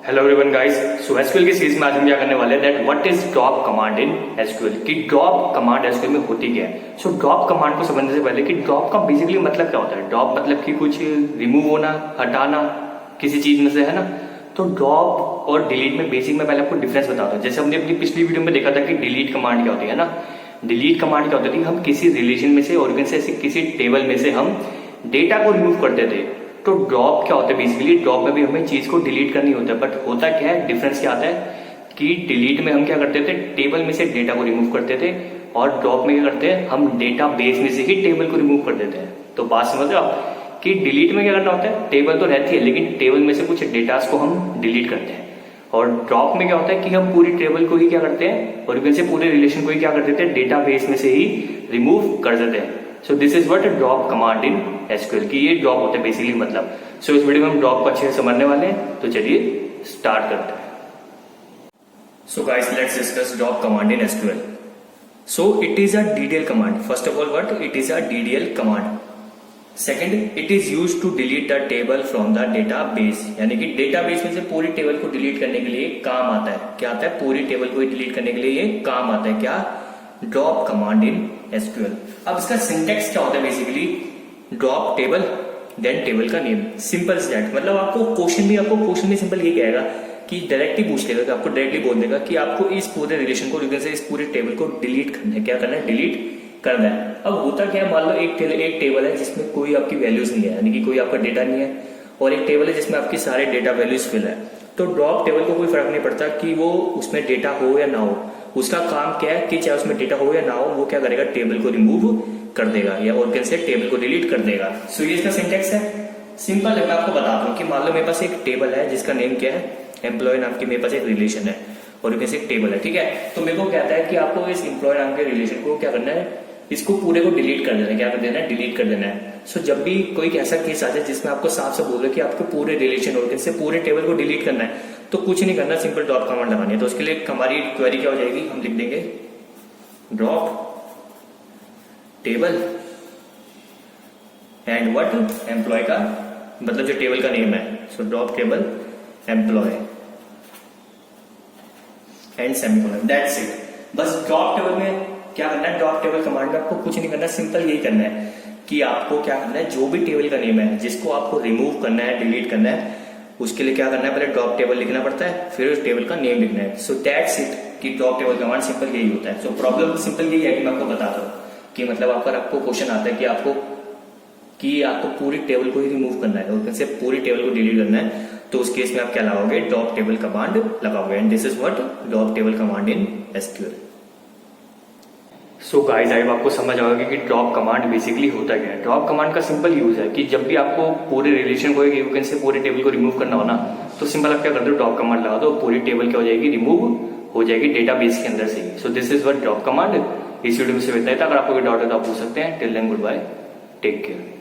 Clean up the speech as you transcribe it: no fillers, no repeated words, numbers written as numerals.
Hello everyone guys, सो SQL की series में आज हम क्या करने वाले हैं that what is drop command in SQL कि ड्रॉप कमांड एसक्यूएल में होती क्या है। सो ड्रॉप कमांड को समझने से पहले कि ड्रॉप का बेसिकली मतलब क्या होता है। ड्रॉप मतलब कि कुछ रिमूव होना, हटाना किसी चीज में से, है ना। तो ड्रॉप और डिलीट में बेसिक में पहले आपको डिफरेंस बताता हूँ। जैसे हमने अपनी पिछली वीडियो में देखा था कि डिलीट कमांड क्या होती है ना। डिलीट कमांड क्या होती थी, हम किसी रिलेशन में से और किसी टेबल में से हम डेटा को रिमूव करते थे। तो ड्रॉप क्या होता है, बेसिकली ड्रॉप में भी हमें चीज को डिलीट करनी होता है। बट होता क्या है, डिफरेंस क्या आता है कि डिलीट में हम क्या करते थे, टेबल में से डेटा को रिमूव करते थे, और ड्रॉप में क्या करते हैं, हम डेटा बेस में से ही टेबल को रिमूव कर देते हैं। तो बात समझ रहे हो आप कि डिलीट में क्या करना होता है, टेबल तो रहती है लेकिन टेबल में से कुछ डेटास को हम डिलीट करते हैं। और ड्रॉप में क्या होता है कि हम पूरी टेबल को ही क्या करते हैं, और से पूरे रिलेशन को ही क्या कर देते हैं, डेटा बेस में से ही रिमूव कर देते हैं। So this is what drop command in SQL की ये ड्रॉप होता है बेसिकली मतलब। सो इस वीडियो में हम ड्रॉप को अच्छे से समझने वाले हैं, तो चलिए स्टार्ट करते हैं। So guys let's discuss drop command in SQL. So it is a DDL command. First of all what it is a DDL command. Second, it is use to delete the table from the database, यानी कि data base में से पूरी table को delete करने के लिए काम आता है। क्या आता है, पूरी टेबल को डिलीट करने के लिए ये काम आता है। क्या, ड्रॉप कमांड इन एसक्यूएल। अब इसका सिंटेक्स क्या होता है, basically drop table then table का नेम, सिंपल दैट। मतलब आपको क्वेश्चन में सिंपल ये कहेगा कि डायरेक्टली पूछ लेगा, कि आपको डायरेक्टली बोल देगा कि आपको इस पूरे रिलेशन को, इस पूरे टेबल को डिलीट करना है। क्या करना है, डिलीट करना है। अब होता क्या है, मान लो एक टेबल है जिसमें कोई आपकी वैल्यूज नहीं है, यानी कि कोई आपका डेटा नहीं है, और एक टेबल है जिसमें आपकी सारे डेटा वैल्यूज फिल है। तो ड्रॉप टेबल को कोई फर्क नहीं पड़ता कि वो उसमें डेटा हो या ना हो। उसका काम क्या है कि चाहे उसमें डेटा हो या ना हो, वो क्या करेगा, टेबल को रिमूव कर देगा या और से टेबल को डिलीट कर देगा। सो ये इसका सिंटेक्स है, सिंपल है। मैं आपको बताता हूँ कि मान लो मेरे पास एक टेबल है जिसका नेम क्या है, एम्प्लॉय नाम की मेरे पास एक रिलेशन है, और एक टेबल है, ठीक है। तो मेरे को कहता है कि आपको इस एम्प्लॉय नाम के रिलेशन को क्या करना है, इसको पूरे को डिलीट कर देना है। क्या कर देना है, डिलीट कर देना है। सो जब भी कोई ऐसा केस आ जाए जिसमें आपको साफ से बोल रहे कि आपको पूरे रिलेशन और से पूरे टेबल को डिलीट करना है, तो कुछ नहीं करना, सिंपल ड्रॉप कमांड लगानी है। तो उसके लिए हमारी क्वेरी क्या हो जाएगी, हम लिख देंगे drop table and what, employee का मतलब जो टेबल का नेम है। So drop table employee and semicolon, that's it. बस ड्रॉप टेबल में क्या करना है, ड्रॉप टेबल कमांड में आपको कुछ नहीं करना, सिंपल यही करना है कि आपको क्या करना है, जो भी टेबल का नेम है जिसको आपको रिमूव करना है, डिलीट करना है, उसके लिए क्या करना है, पहले ड्रॉप टेबल लिखना पड़ता है, फिर उस टेबल का नेम लिखना है। सो दैट्स इट कि ड्रॉप टेबल कमांड सिंपल यही होता है। सो प्रॉब्लम सिंपल यही है कि मैं आपको बताता हूँ कि मतलब आपको क्वेश्चन आता है कि आपको पूरी टेबल को ही रिमूव करना है और से पूरी टेबल को डिलीट करना है, तो उस केस में आप क्या लगाओगे, ड्रॉप टेबल कमांड लगाओगे। And this is what drop table command in SQL. So guys I आपको समझ आएगा कि ड्रॉप कमांड बेसिकली होता क्या है। ड्रॉप कमांड का सिंपल यूज है कि जब भी आपको पूरे रिलेशन को से पूरे टेबल को रिमूव करना हो ना, तो सिंपल आप क्या करते हो, ड्रॉप कमांड लगा दो, पूरी टेबल क्या हो जाएगी, रिमूव हो जाएगी डेटाबेस के अंदर से। So this is what drop command. इस वीडियो में से इतना ही था। अगर आपको कोई डाउट है तो आप पूछ सकते हैं। Till then goodbye, take care.